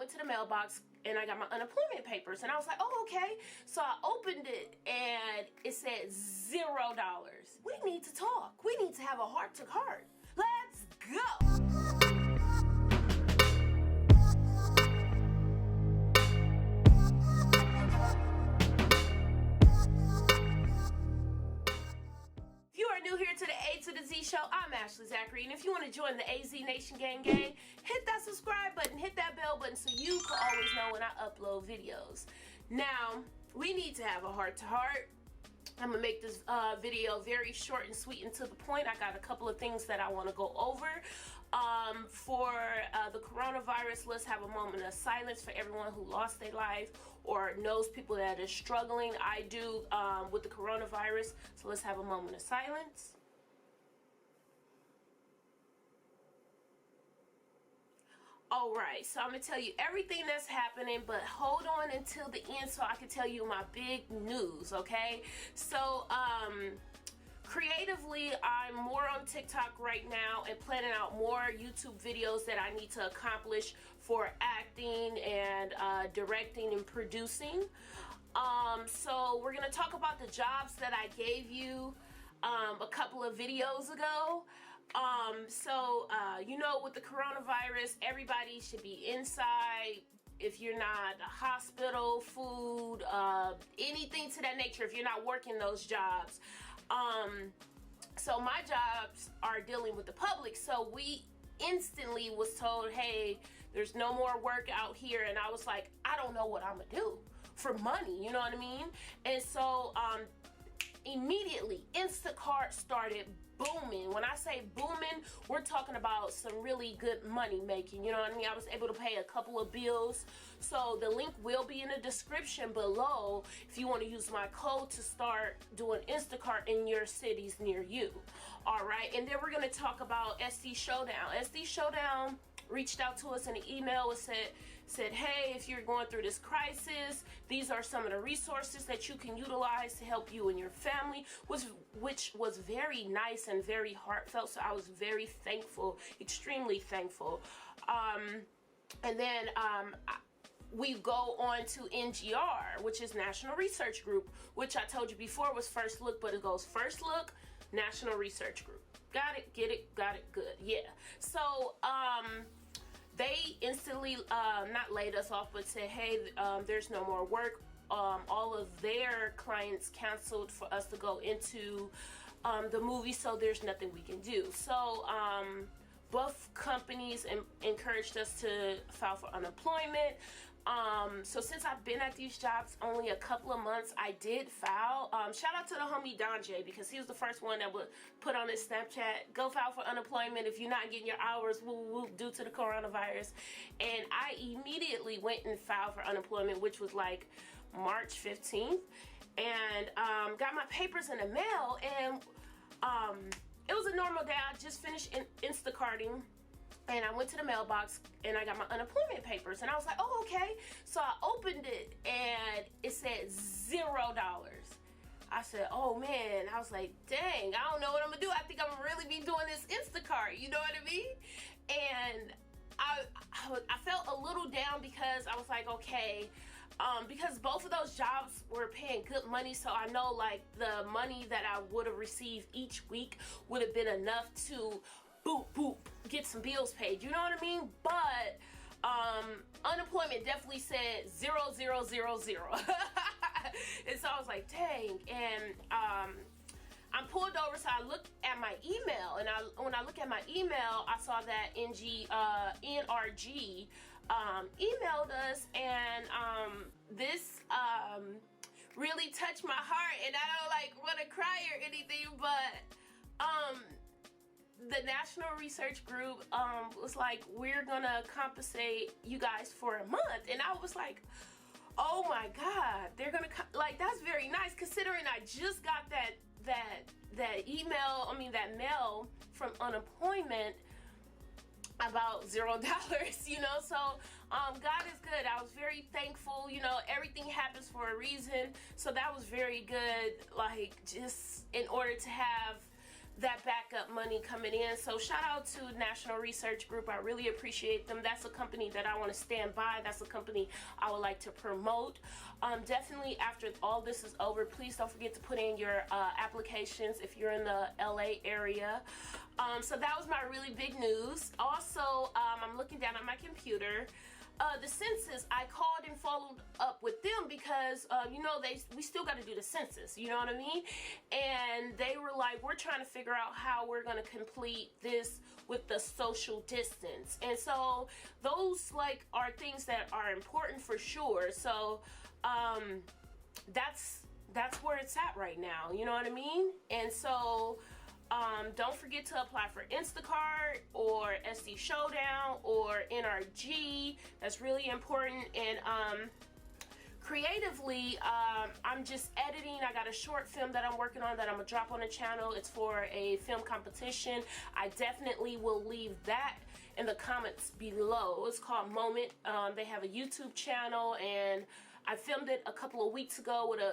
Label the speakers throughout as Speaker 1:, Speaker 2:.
Speaker 1: went to the mailbox and I got my unemployment papers, and I was like, oh, okay. So I opened it and it said $0. We need to talk. We need to have a heart-to-heart. Let's go. If you are new here to the A to the Z show, I'm Ashley Zachary, and if you want to join the AZ Nation gang, hit that subscribe button, hit that bell button so you can always know when I upload videos. Now, we need to have a heart-to-heart. I'm gonna make this video very short and sweet and to the point. I got a couple of things that I want to go over. For the coronavirus, let's have a moment of silence for everyone who lost their life or knows people that are struggling. I do with the coronavirus, so let's have a moment of silence. Alright, so I'm going to tell you everything that's happening, but hold on until the end so I can tell you my big news, okay? So, creatively, I'm more on TikTok right now and planning out more YouTube videos that I need to accomplish for acting and directing and producing. So we're going to talk about the jobs that I gave you a couple of videos ago. You know, with the coronavirus, everybody should be inside. If you're not a hospital, food, anything to that nature, if you're not working those jobs. So my jobs are dealing with the public. So we instantly was told, hey, there's no more work out here. And I was like, I don't know what I'm gonna do for money. You know what I mean? And so, immediately Instacart started booming. When I say booming, we're talking about some really good money making, you know what I mean? I was able to pay a couple of bills. So the link will be in the description below if you want to use my code to start doing Instacart in your cities near you. All right, and then we're going to talk about SdShowdown. SdShowdown reached out to us in an email and said, hey, if you're going through this crisis, these are some of the resources that you can utilize to help you and your family, which was very nice and very heartfelt. So I was very thankful, extremely thankful. And then we go on to NGR, which is National Research Group, which I told you before was First Look, but it goes First Look, National Research Group. Got it, get it, got it, good, yeah. So, they instantly, not laid us off, but said, hey, there's no more work. All of their clients canceled for us to go into the movie, so there's nothing we can do. So, both companies encouraged us to file for unemployment. So since I've been at these jobs only a couple of months, I did file. Shout out to the homie Don J, because he was the first one that would put on his Snapchat, go file for unemployment if you're not getting your hours due to the coronavirus. And I immediately went and filed for unemployment, which was like March 15th, and got my papers in the mail. And it was a normal day. I just finished Instacarting, and I went to the mailbox and I got my unemployment papers, and I was like, oh, okay. So I opened it and it said $0. I said, oh man. I was like, dang, I don't know what I'm gonna do. I think I'm gonna really be doing this Instacart, you know what I mean? And I felt a little down because I was like, okay, because both of those jobs were paying good money, so I know like the money that I would have received each week would have been enough to boop, get some bills paid, you know what I mean? But unemployment definitely said 0, 0, 0, 0. And so I was like, dang. And I'm pulled over, so I looked at my email, and when I look at my email, I saw that NRG emailed us, and this really touched my heart, and I don't like want to cry or anything, but the National Research Group was like, we're gonna compensate you guys for a month. And I was like, oh my God, they're gonna like, that's very nice, considering I just got that email, that mail from unemployment about $0, you know. So God is good. I was very thankful, you know, everything happens for a reason. So that was very good, like, just in order to have that backup money coming in. So shout out to National Research Group. I really appreciate them. That's a company that I want to stand by. That's a company I would like to promote. Definitely after all this is over, please don't forget to put in your applications if you're in the LA area. So that was my really big news. Also, I'm looking down at my computer. The census, I called and followed up with them because, you know, we still got to do the census, you know what I mean? And they were like, we're trying to figure out how we're going to complete this with the social distance. And so those, like, are things that are important for sure. So, that's where it's at right now, you know what I mean? And so, don't forget to apply for Instacart or SdShowdown or NRG. That's really important. And creatively, I'm just editing. I got a short film that I'm working on that I'm gonna drop on the channel. It's for a film competition. I definitely will leave that in the comments below. It's called Moment. They have a YouTube channel, and I filmed it a couple of weeks ago with a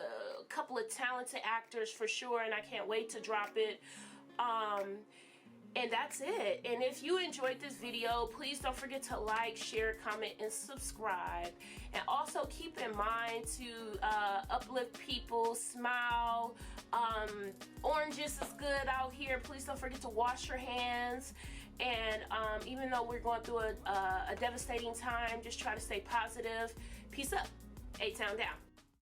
Speaker 1: couple of talented actors for sure, and I can't wait to drop it. And that's it. And if you enjoyed this video, please don't forget to like, share, comment, and subscribe. And also keep in mind to uplift people, smile. Oranges is good out here. Please don't forget to wash your hands. And even though we're going through a devastating time, just try to stay positive. Peace up. A-Town down.